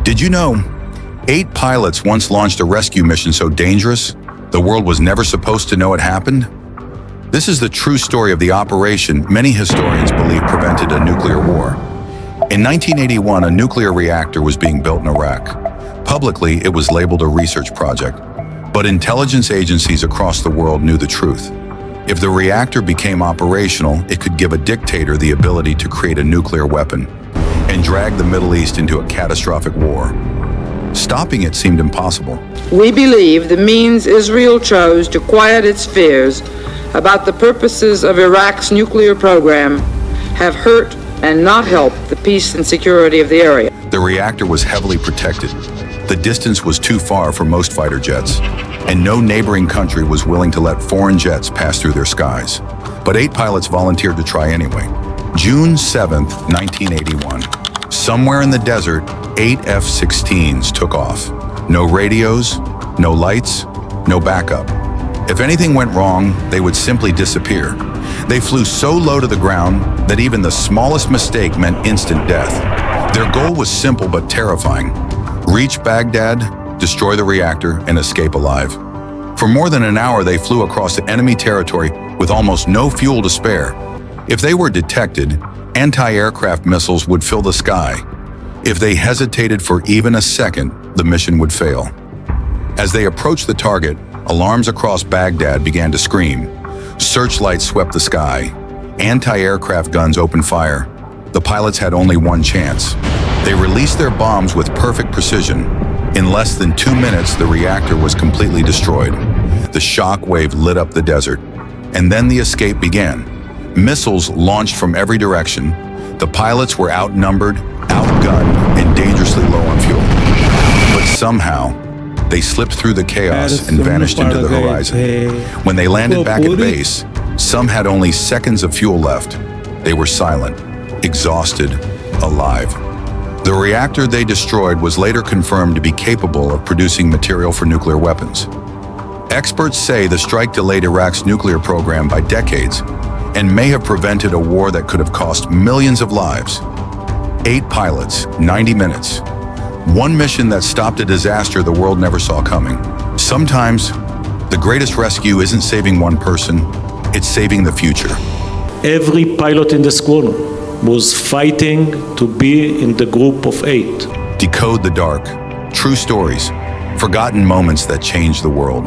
Did you know 8 pilots once launched a rescue mission so dangerous the world was never supposed to know it happened? This is the true story of the operation many historians believe prevented a nuclear war. In 1981, a nuclear reactor was being built in Iraq. Publicly, it was labeled a research project, but intelligence agencies across the world knew the truth. If the reactor became operational, it could give a dictator the ability to create a nuclear weapon and drag the Middle East into a catastrophic war. Stopping it seemed impossible. We believe the means Israel chose to quiet its fears about the purposes of Iraq's nuclear program have hurt and not helped the peace and security of the area. The reactor was heavily protected. The distance was too far for most fighter jets, and no neighboring country was willing to let foreign jets pass through their skies. But 8 pilots volunteered to try anyway. June 7, 1981. Somewhere in the desert, 8 F-16s took off. No radios, no lights, no backup. If anything went wrong, they would simply disappear. They flew so low to the ground that even the smallest mistake meant instant death. Their goal was simple but terrifying. Reach Baghdad, destroy the reactor, and escape alive. For more than an hour, they flew across enemy territory with almost no fuel to spare. If they were detected, anti-aircraft missiles would fill the sky. If they hesitated for even a second, the mission would fail. As they approached the target, alarms across Baghdad began to scream. Searchlights swept the sky. Anti-aircraft guns opened fire. The pilots had only one chance. They released their bombs with perfect precision. In less than 2 minutes, the reactor was completely destroyed. The shock wave lit up the desert. And then the escape began. Missiles launched from every direction. The pilots were outnumbered, outgunned, and dangerously low on fuel. But somehow, they slipped through the chaos and vanished into the horizon. When they landed back at base, some had only seconds of fuel left. They were silent, exhausted, alive. The reactor they destroyed was later confirmed to be capable of producing material for nuclear weapons. Experts say the strike delayed Iraq's nuclear program by decades and may have prevented a war that could have cost millions of lives. 8 pilots, 90 minutes. One mission that stopped a disaster the world never saw coming. Sometimes, the greatest rescue isn't saving one person, it's saving the future. Every pilot in the squadron was fighting to be in the group of 8. Decode the dark. True stories. Forgotten moments that changed the world.